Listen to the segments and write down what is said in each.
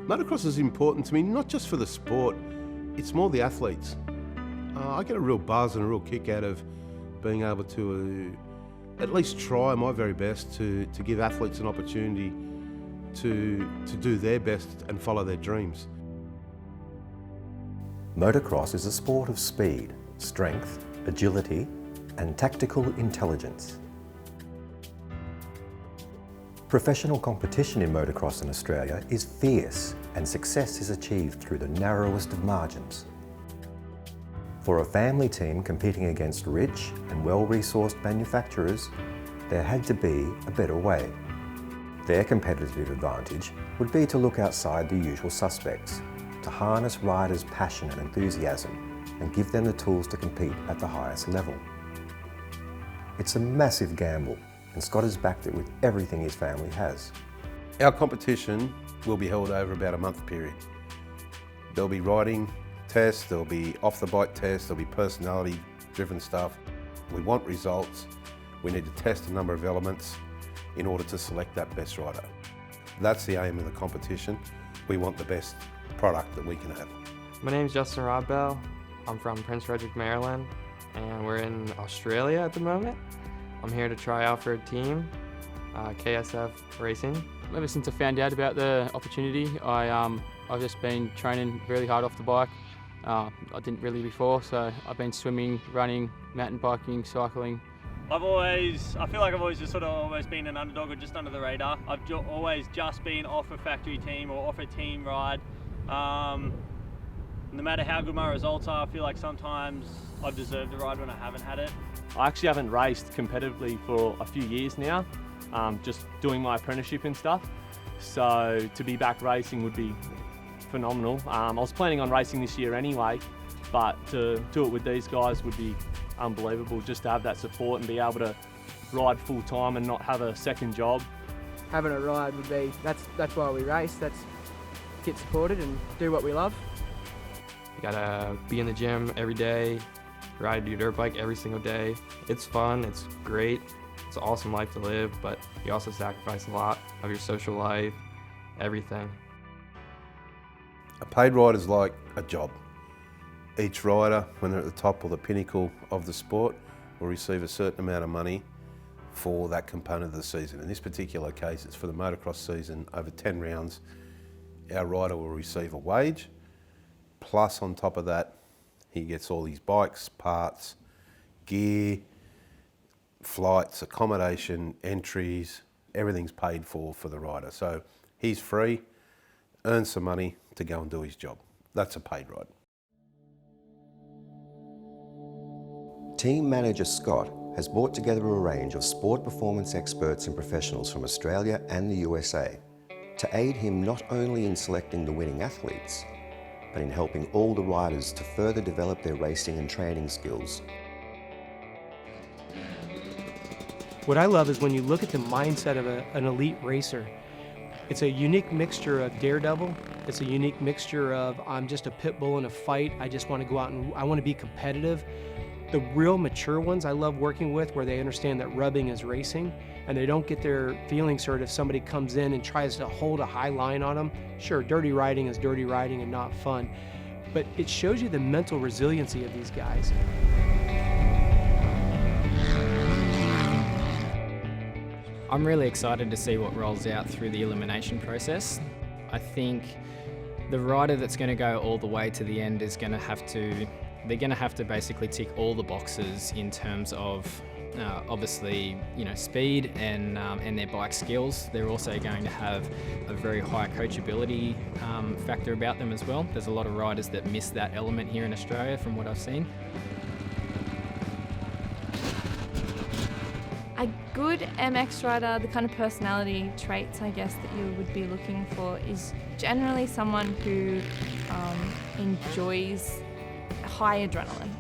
Motocross is important to me, not just for the sport, it's more the athletes. I get a real buzz and a real kick out of being able to at least try my very best to give athletes an opportunity to do their best and follow their dreams. Motocross is a sport of speed, strength, agility, and tactical intelligence. Professional competition in motocross in Australia is fierce, and success is achieved through the narrowest of margins. For a family team competing against rich and well-resourced manufacturers, there had to be a better way. Their competitive advantage would be to look outside the usual suspects, to harness riders' passion and enthusiasm and give them the tools to compete at the highest level. It's a massive gamble, and Scott has backed it with everything his family has. Our competition will be held over about a month period. There'll be riding tests, there'll be off-the-bike tests, there'll be personality-driven stuff. We want results. We need to test a number of elements in order to select that best rider. That's the aim of the competition. We want the best product that we can have. My name's Justin Rodbell. I'm from Prince Frederick, Maryland, and we're in Australia at the moment. I'm here to try out for a team, KSF Racing. Ever since I found out about the opportunity, I've just been training really hard off the bike. I didn't really before, so I've been swimming, running, mountain biking, cycling. I feel like I've always just sort of almost been an underdog or just under the radar. I've always just been off a factory team or off a team ride. No matter how good my results are, I feel like sometimes I've deserved the ride when I haven't had it. I actually haven't raced competitively for a few years now, just doing my apprenticeship and stuff. So to be back racing would be phenomenal. I was planning on racing this year anyway, but to do it with these guys would be unbelievable, just to have that support and be able to ride full time and not have a second job. Having a ride would be, that's why we race, that's get supported and do what we love. You gotta be in the gym every day, ride your dirt bike every single day. It's fun, it's great, it's an awesome life to live, but you also sacrifice a lot of your social life, everything. A paid rider is like a job. Each rider, when they're at the top or the pinnacle of the sport, will receive a certain amount of money for that component of the season. In this particular case, it's for the motocross season. Over 10 rounds, our rider will receive a wage, plus on top of that, he gets all these bikes, parts, gear, flights, accommodation, entries, everything's paid for the rider. So he's free, earns some money to go and do his job. That's a paid ride. Team manager Scott has brought together a range of sport performance experts and professionals from Australia and the USA to aid him not only in selecting the winning athletes, but in helping all the riders to further develop their racing and training skills. What I love is when you look at the mindset of an elite racer. It's a unique mixture of daredevil. It's a unique mixture of I'm just a pit bull in a fight. I just want to go out and I want to be competitive. The real mature ones I love working with, where they understand that rubbing is racing and they don't get their feelings hurt if somebody comes in and tries to hold a high line on them. Sure, dirty riding is dirty riding and not fun, but it shows you the mental resiliency of these guys. I'm really excited to see what rolls out through the elimination process. I think the rider that's going to go all the way to the end is going to have to, they're going to have to basically tick all the boxes in terms of obviously, speed and their bike skills. They're also going to have a very high coachability factor about them as well. There's a lot of riders that miss that element here in Australia from what I've seen. A good MX rider, the kind of personality traits, I guess, that you would be looking for is generally someone who enjoys high adrenaline.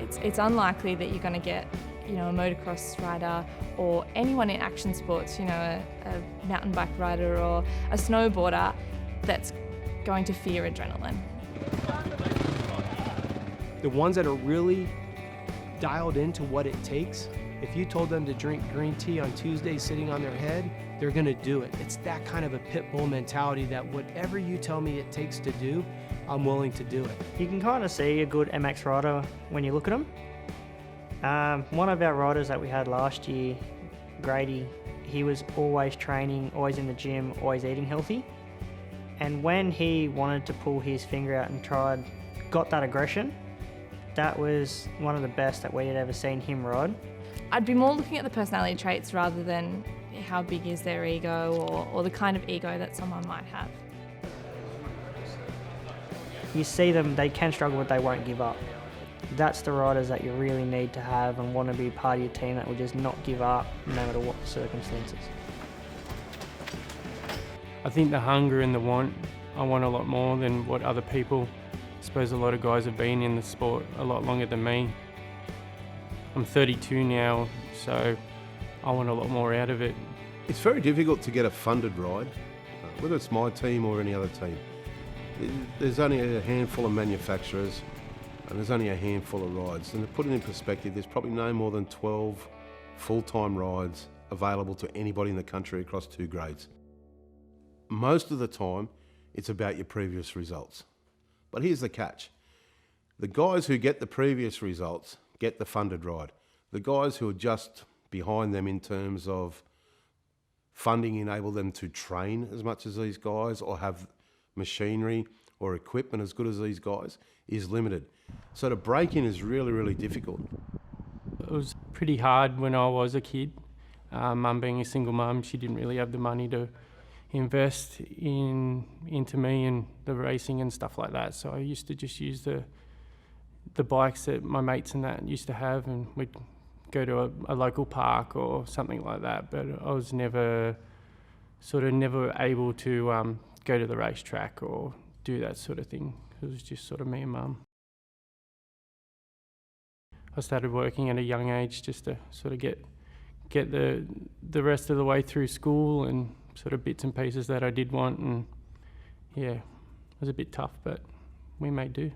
It's unlikely that you're going to get, a motocross rider or anyone in action sports, a mountain bike rider or a snowboarder that's going to fear adrenaline. The ones that are really dialed into what it takes If you told them to drink green tea on Tuesday sitting on their head, they're gonna do it. It's that kind of a pit bull mentality that whatever you tell me it takes to do, I'm willing to do it. You can kind of see a good MX rider when you look at them. One of our riders that we had last year, Grady, he was always training, always in the gym, always eating healthy. And when he wanted to pull his finger out and got that aggression, that was one of the best that we had ever seen him ride. I'd be more looking at the personality traits rather than how big is their ego or the kind of ego that someone might have. You see them, they can struggle, but they won't give up. That's the riders that you really need to have and want to be part of your team that will just not give up no matter what the circumstances. I think the hunger and the want, I want a lot more than what other people, I suppose a lot of guys have been in the sport a lot longer than me. I'm 32 now, so I want a lot more out of it. It's very difficult to get a funded ride, whether it's my team or any other team. There's only a handful of manufacturers and there's only a handful of rides. And to put it in perspective, there's probably no more than 12 full-time rides available to anybody in the country across 2 grades. Most of the time, it's about your previous results. But here's the catch. The guys who get the previous results get the funded ride. The guys who are just behind them in terms of funding enable them to train as much as these guys or have machinery or equipment as good as these guys is limited. So to break in is really, really difficult. It was pretty hard when I was a kid. Mum being a single mum, she didn't really have the money to invest into me and the racing and stuff like that. So I used to just use the bikes that my mates and that used to have, and we'd go to a local park or something like that. But I was never able to go to the racetrack or do that sort of thing. It was just sort of me and Mum. I started working at a young age just to sort of get the rest of the way through school and sort of bits and pieces that I did want, and yeah, it was a bit tough, but we made do.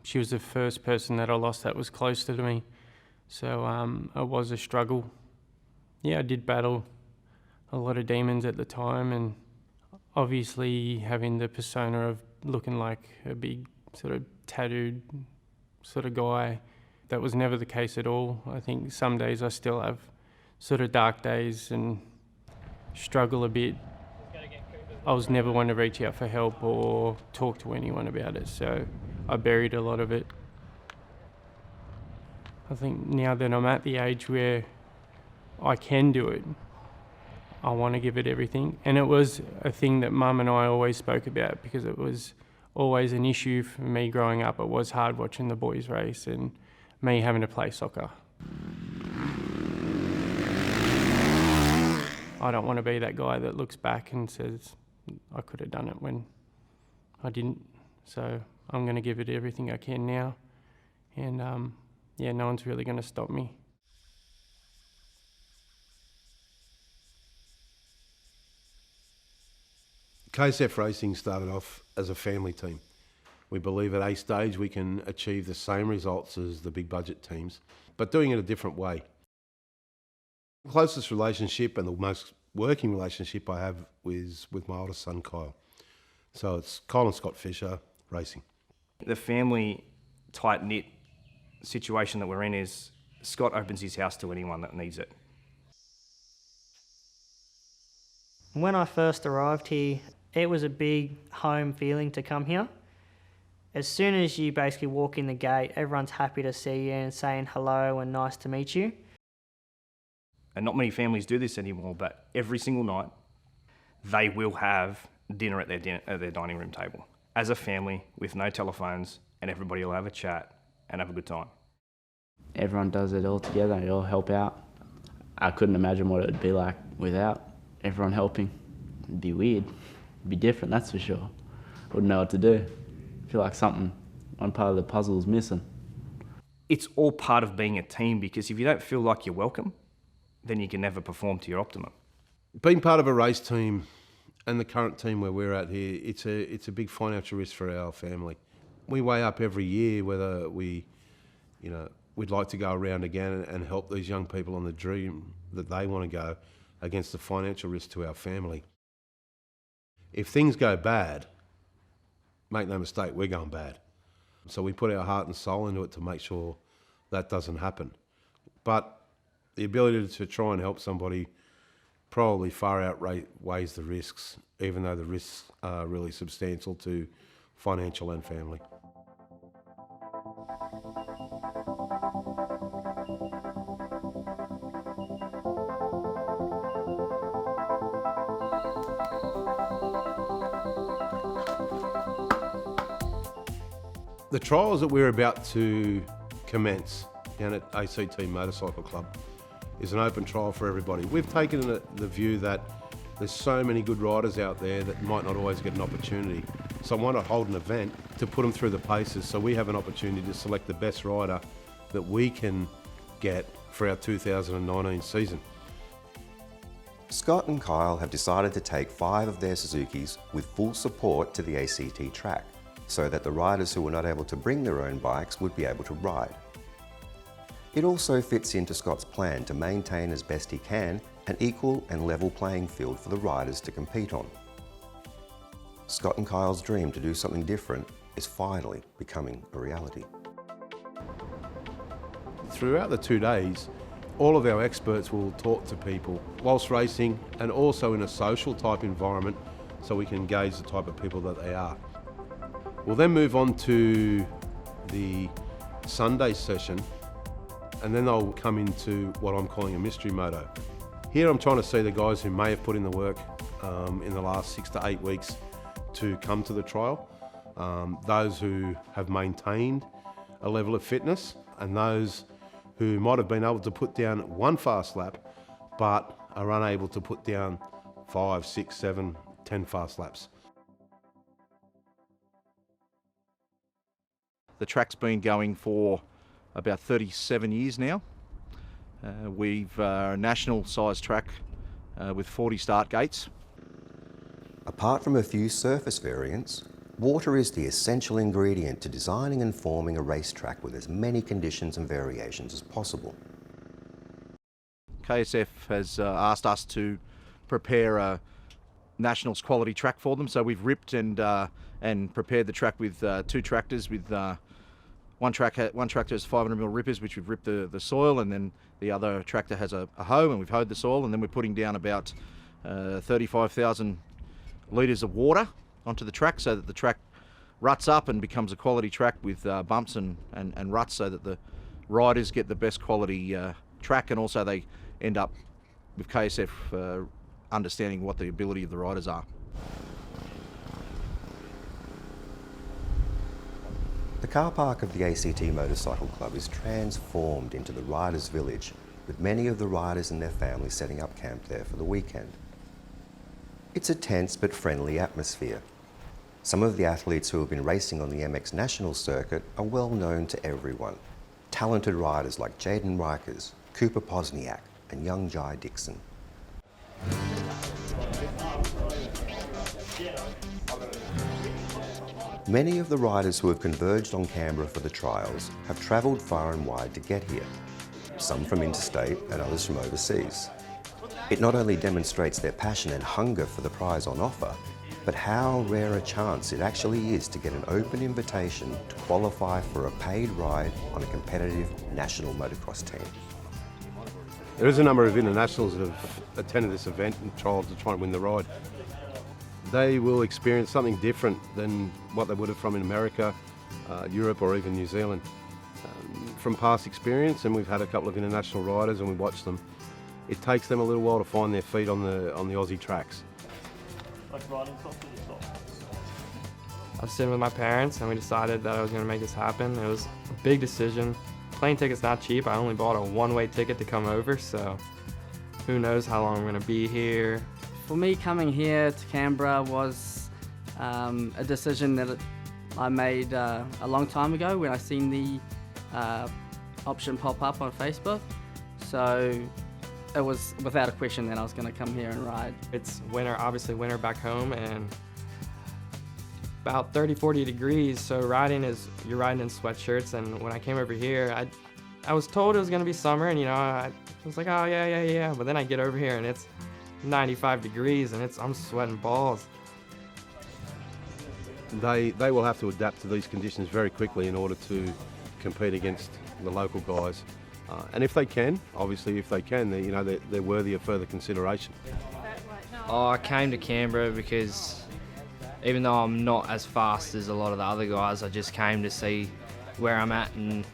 She was the first person that I lost that was closer to me, so it was a struggle. Yeah, I did battle a lot of demons at the time, and obviously having the persona of looking like a big sort of tattooed sort of guy, that was never the case at all. I think some days I still have sort of dark days and struggle a bit. I was never one to reach out for help or talk to anyone about it, so I buried a lot of it. I think now that I'm at the age where I can do it, I want to give it everything. And it was a thing that Mum and I always spoke about because it was always an issue for me growing up. It was hard watching the boys race and me having to play soccer. I don't want to be that guy that looks back and says, I could have done it when I didn't. So I'm going to give it everything I can now. And yeah, no one's really going to stop me. KSF Racing started off as a family team. We believe at a stage we can achieve the same results as the big budget teams, but doing it a different way. The closest relationship and the most working relationship I have is with my oldest son, Kyle. So it's Kyle and Scott Fisher Racing. The family tight-knit situation that we're in is Scott opens his house to anyone that needs it. When I first arrived here, it was a big home feeling to come here. As soon as you basically walk in the gate, everyone's happy to see you and saying hello and nice to meet you. And not many families do this anymore, but every single night they will have dinner at their dining room table as a family with no telephones, and everybody will have a chat and have a good time. Everyone does it all together, they all help out. I couldn't imagine what it would be like without everyone helping. It'd be weird, it'd be different, that's for sure. Wouldn't know what to do. I feel like one part of the puzzle is missing. It's all part of being a team, because if you don't feel like you're welcome, then you can never perform to your optimum. Being part of a race team and the current team where we're at here, it's a big financial risk for our family. We weigh up every year whether we, we'd like to go around again and help these young people on the dream that they want to go against the financial risk to our family. If things go bad, make no mistake, we're going bad. So we put our heart and soul into it to make sure that doesn't happen. But the ability to try and help somebody probably far outweighs the risks, even though the risks are really substantial to financial and family. The trials that we're about to commence down at ACT Motorcycle Club is an open trial for everybody. We've taken the view that there's so many good riders out there that might not always get an opportunity. So why not hold an event to put them through the paces so we have an opportunity to select the best rider that we can get for our 2019 season. Scott and Kyle have decided to take 5 of their Suzukis with full support to the ACT track, so that the riders who were not able to bring their own bikes would be able to ride. It also fits into Scott's plan to maintain as best he can an equal and level playing field for the riders to compete on. Scott and Kyle's dream to do something different is finally becoming a reality. Throughout the 2 days, all of our experts will talk to people whilst racing and also in a social type environment so we can engage the type of people that they are. We'll then move on to the Sunday session, and then they'll come into what I'm calling a mystery moto. Here I'm trying to see the guys who may have put in the work in the last 6 to 8 weeks to come to the trial, those who have maintained a level of fitness, and those who might have been able to put down 1 fast lap but are unable to put down 5, 6, 7, 10 fast laps. The track's been going for about 37 years now. We've a national size track with 40 start gates. Apart from a few surface variants, water is the essential ingredient to designing and forming a racetrack with as many conditions and variations as possible. KSF has asked us to prepare a nationals quality track for them, so we've ripped and prepared the track with 2 tractors. With one tractor has 500mm rippers, which we've ripped the soil, and then the other tractor has a hoe, and we've hoed the soil, and then we're putting down about 35,000 litres of water onto the track so that the track ruts up and becomes a quality track with bumps and ruts, so that the riders get the best quality track, and also they end up with KSF understanding what the ability of the riders are. The car park of the ACT Motorcycle Club is transformed into the riders' village, with many of the riders and their families setting up camp there for the weekend. It's a tense but friendly atmosphere. Some of the athletes who have been racing on the MX National Circuit are well known to everyone. Talented riders like Jaden Rikers, Cooper Posniak and young Jai Dixon. Many of the riders who have converged on Canberra for the trials have travelled far and wide to get here, some from interstate and others from overseas. It not only demonstrates their passion and hunger for the prize on offer, but how rare a chance it actually is to get an open invitation to qualify for a paid ride on a competitive national motocross team. There is a number of internationals that have attended this event and trialled to try and win the ride. They will experience something different than what they would have from in America, Europe or even New Zealand. From past experience, and we've had a couple of international riders and we watch them, it takes them a little while to find their feet on the Aussie tracks. Like riding soft to the top. I was sitting with my parents and we decided that I was going to make this happen. It was a big decision. Plane ticket's not cheap. I only bought a one-way ticket to come over, so who knows how long I'm going to be here. For me, coming here to Canberra was a decision that I made a long time ago when I seen the option pop up on Facebook. So it was without a question that I was going to come here and ride. It's winter, obviously winter back home, and about 30-40 degrees, so you're riding in sweatshirts, and when I came over here, I was told it was gonna be summer, and I was like, oh yeah. But then I get over here and it's 95 degrees and I'm sweating balls. They will have to adapt to these conditions very quickly in order to compete against the local guys. And if they can, obviously if they can, they're worthy of further consideration. I came to Canberra because even though I'm not as fast as a lot of the other guys, I just came to see where I'm at and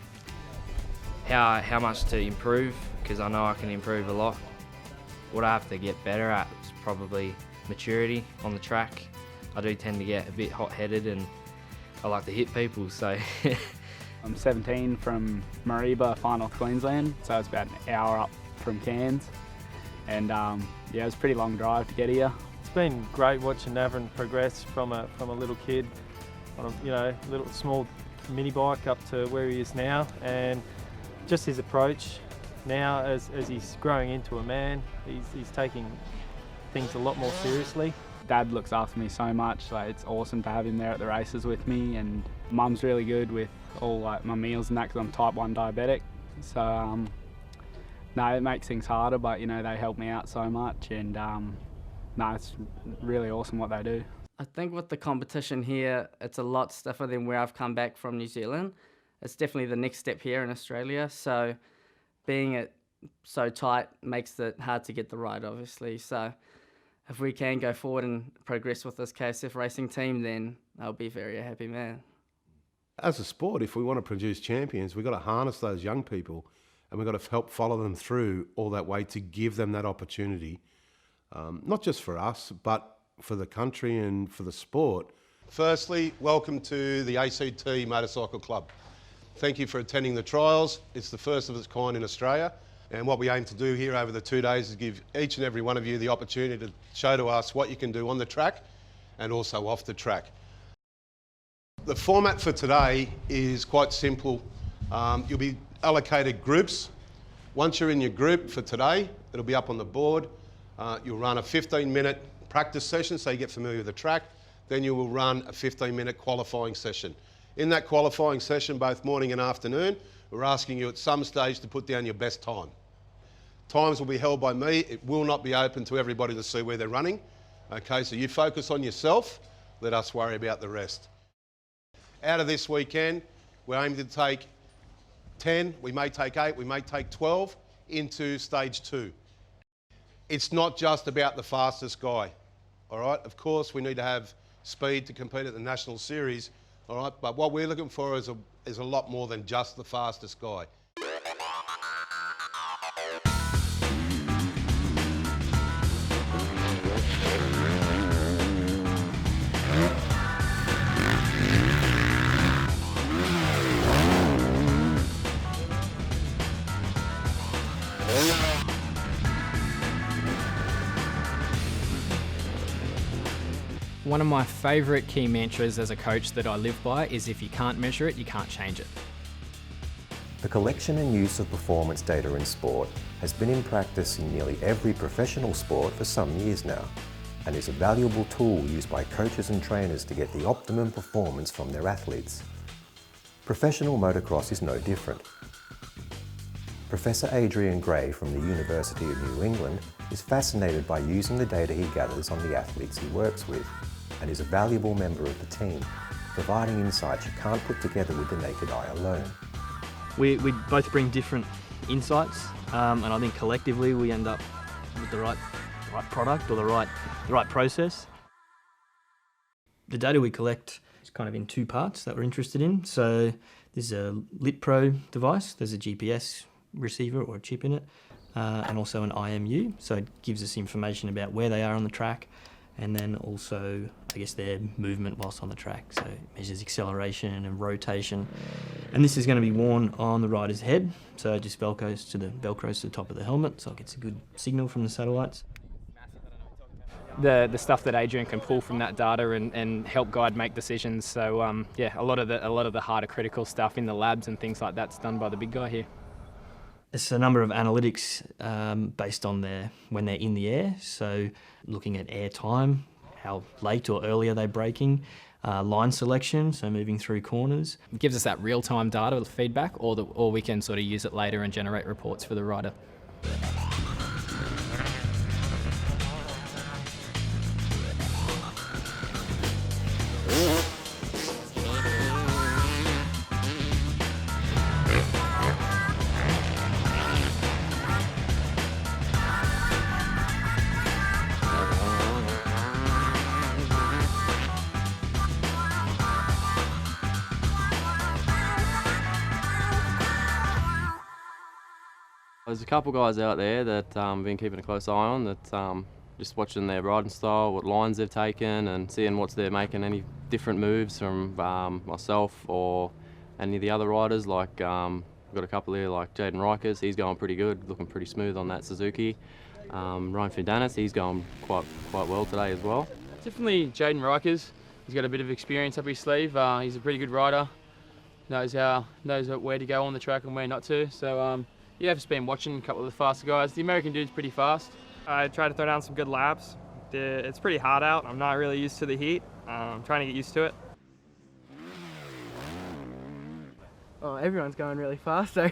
how much to improve, because I know I can improve a lot. What I have to get better at is probably maturity on the track. I do tend to get a bit hot-headed and I like to hit people, so. I'm 17 from Mariba, far north Queensland, so it's about an hour up from Cairns. And yeah, it was a pretty long drive to get here. It's been great watching Navin progress from a little kid on a little small mini bike up to where he is now, and just his approach now as he's growing into a man, he's taking things a lot more seriously. Dad looks after me so much, like it's awesome to have him there at the races with me, and Mum's really good with all like my meals and that because I'm type 1 diabetic. So no, it makes things harder, but they help me out so much, and no, it's really awesome what they do. I think with the competition here, it's a lot stiffer than where I've come back from New Zealand. It's definitely the next step here in Australia, so being it so tight makes it hard to get the ride, obviously. So if we can go forward and progress with this KSF racing team, then I'll be very happy man. As a sport, if we want to produce champions, we've got to harness those young people and we've got to help follow them through all that way to give them that opportunity, not just for us, but for the country and for the sport. Firstly, welcome to the ACT Motorcycle Club. Thank you for attending the trials. It's the first of its kind in Australia. And what we aim to do here over the 2 days is give each and every one of you the opportunity to show to us what you can do on the track and also off the track. The format for today is quite simple. You'll be allocated groups. Once you're in your group for today, it'll be up on the board. You'll run a 15-minute practice session so you get familiar with the track. Then you will run a 15-minute qualifying session. In that qualifying session, both morning and afternoon, we're asking you at some stage to put down your best time. Times will be held by me. It will not be open to everybody to see where they're running. Okay, so you focus on yourself. Let us worry about the rest. Out of this weekend, we're aiming to take 10, we may take 8, we may take 12 into stage 2. It's not just about the fastest guy, all right? Of course, we need to have speed to compete at the National Series, all right? But what we're looking for is a lot more than just the fastest guy. One of my favourite key mantras as a coach that I live by is if you can't measure it, you can't change it. The collection and use of performance data in sport has been in practice in nearly every professional sport for some years now, and is a valuable tool used by coaches and trainers to get the optimum performance from their athletes. Professional motocross is no different. Professor Adrian Gray from the University of New England is fascinated by using the data he gathers on the athletes he works with, and is a valuable member of the team, providing insights you can't put together with the naked eye alone. We both bring different insights, and I think collectively we end up with the right product or the right process. The data we collect is kind of in 2 parts that we're interested in. So there's a Lit Pro device, there's a GPS receiver or a chip in it, and also an IMU, so it gives us information about where they are on the track, and then also, I guess, their movement whilst on the track. So it measures acceleration and rotation. And this is going to be worn on the rider's head, so it just velcros to the top of the helmet, so it gets a good signal from the satellites. The stuff that Adrian can pull from that data and help guide make decisions. So yeah, a lot of the harder critical stuff in the labs and things like that's done by the big guy here. It's a number of analytics based on when they're in the air, so looking at air time, how late or early are they braking, line selection, so moving through corners. It gives us that real-time data feedback, or we can sort of use it later and generate reports for the rider. There's a couple guys out there that I've been keeping a close eye on, that just watching their riding style, what lines they've taken, and seeing what's they're making any different moves from myself or any of the other riders. Like we've got a couple here like Jaden Rikers, he's going pretty good, looking pretty smooth on that Suzuki. Ryan Findanis, he's going quite well today as well. Definitely Jaden Rikers. He's got a bit of experience up his sleeve. He's a pretty good rider. Knows where to go on the track and where not to. So yeah, I've just been watching a couple of the faster guys. The American dude's pretty fast. I try to throw down some good laps. It's pretty hot out. I'm not really used to the heat. I'm trying to get used to it. Oh, everyone's going really fast, so.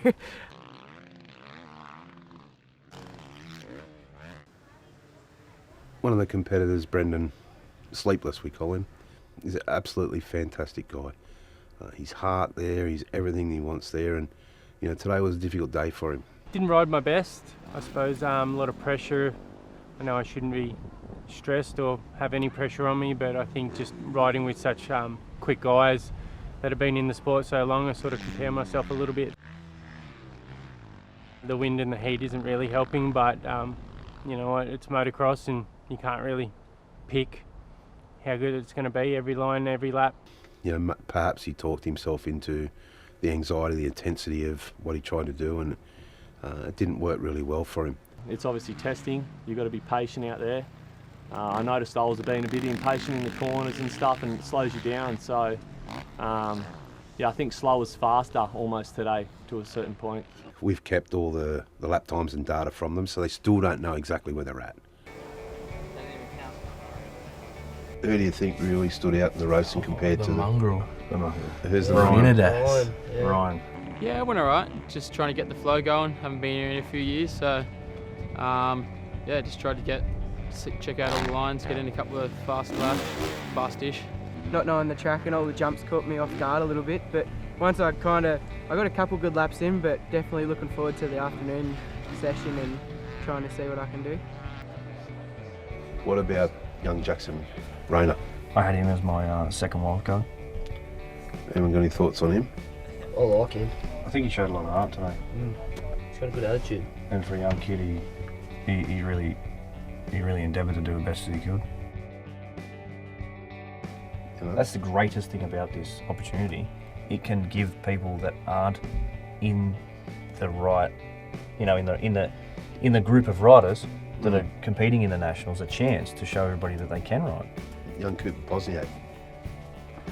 One of the competitors, Brendan, Sleepless we call him, he's an absolutely fantastic guy. His heart there, he's everything he wants there, and you know, today was a difficult day for him. Didn't ride my best, I suppose. A lot of pressure. I know I shouldn't be stressed or have any pressure on me, but I think just riding with such quick guys that have been in the sport so long, I sort of compare myself a little bit. The wind and the heat isn't really helping, but you know, it's motocross and you can't really pick how good it's going to be every line, every lap. You know, perhaps he talked himself into the anxiety, the intensity of what he tried to do, and it didn't work really well for him. It's obviously testing. You've got to be patient out there. I noticed I was being a bit impatient in the corners and stuff, and it slows you down. So, yeah, I think slow is faster almost today to a certain point. We've kept all the lap times and data from them, so they still don't know exactly where they're at. Who do you think really stood out in the racing compared to the mongrel? Who's the Ryan? Ryan. Yeah, it went alright. Just trying to get the flow going. Haven't been here in a few years, so yeah, just tried to check out all the lines, get in a couple of fast laps, fast-ish. Not knowing the track and all the jumps caught me off guard a little bit, but once I got a couple good laps in, but definitely looking forward to the afternoon session and trying to see what I can do. What about young Jackson Rayner? I had him as my second wildcard. Anyone got any thoughts on him? I like him. I think he showed a lot of heart today. He's got a good attitude. And for a young kid, he really endeavoured to do the best that he could. That's the greatest thing about this opportunity. It can give people that aren't in the right, you know, in the group of riders that are competing in the nationals a chance to show everybody that they can ride. Young Cooper Bosniak.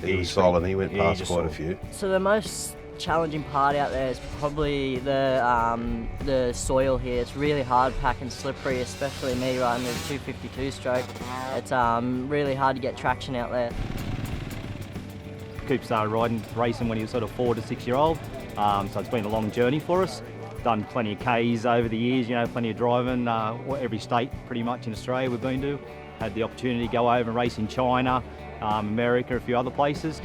He was solid. He went past quite a few. So the most challenging part out there is probably the soil here. It's really hard pack and slippery, especially me riding the 252 stroke. It's really hard to get traction out there. Coop started racing when he was sort of 4 to 6 year old, so it's been a long journey for us. Done plenty of Ks over the years, you know, plenty of driving, every state pretty much in Australia we've been to. Had the opportunity to go over and race in China, America, a few other places.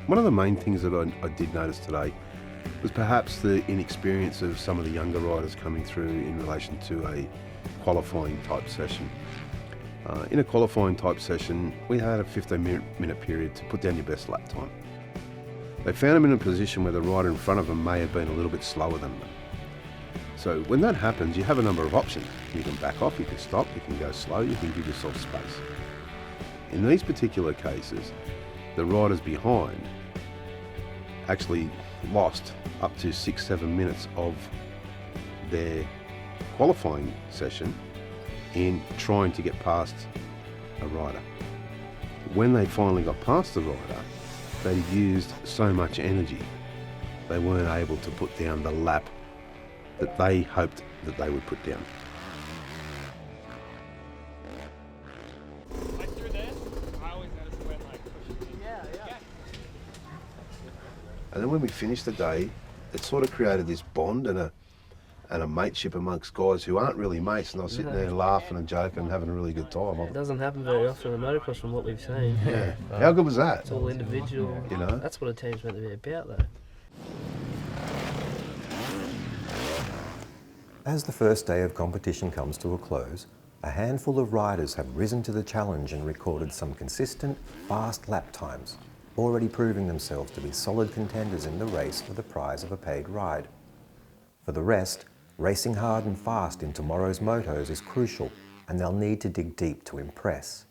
One of the main things that I did notice today was perhaps the inexperience of some of the younger riders coming through in relation to a qualifying type session. In a qualifying type session, we had a 15-minute period to put down your best lap time. They found them in a position where the rider in front of them may have been a little bit slower than them. So when that happens, you have a number of options. You can back off, you can stop, you can go slow, you can give yourself space. In these particular cases, the riders behind actually lost up to 6-7 minutes of their qualifying session in trying to get past a rider. When they finally got past the rider, they used so much energy they weren't able to put down the lap that they hoped that they would put down. then when we finished the day, it sort of created this bond and a mateship amongst guys who aren't really mates, and I was sitting there laughing and joking and having a really good time. It doesn't happen very often in motocross from what we've seen. Yeah. How good was that? It's all individual. You know? That's what a team's meant to be about, though. As the first day of competition comes to a close, a handful of riders have risen to the challenge and recorded some consistent, fast lap times, already proving themselves to be solid contenders in the race for the prize of a paid ride. For the rest, racing hard and fast in tomorrow's motos is crucial, and they'll need to dig deep to impress.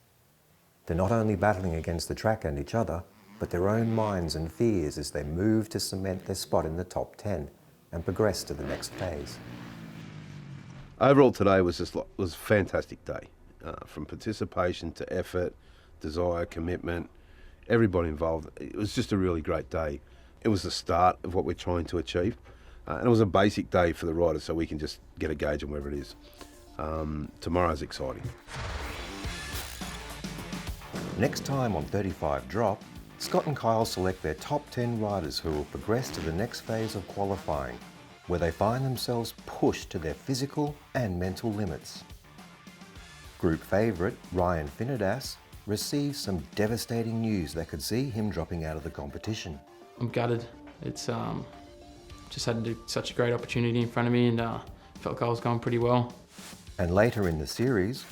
They're not only battling against the track and each other, but their own minds and fears as they move to cement their spot in the top 10 and progress to the next phase. Overall today was a fantastic day, from participation to effort, desire, commitment, everybody involved. It was just a really great day. It was the start of what we're trying to achieve, and it was a basic day for the riders, so we can just get a gauge on wherever it is. Tomorrow's exciting. Next time on 35-Drop, Scott and Kyle select their top 10 riders who will progress to the next phase of qualifying, where they find themselves pushed to their physical and mental limits. Group favourite Ryan Finnedas receives some devastating news that could see him dropping out of the competition. I'm gutted. It's just had such a great opportunity in front of me, and felt like I was going pretty well. And later in the series,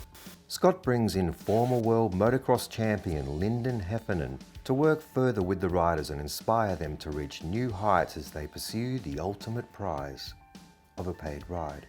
Scott brings in former world motocross champion Lyndon Heffernan to work further with the riders and inspire them to reach new heights as they pursue the ultimate prize of a paid ride.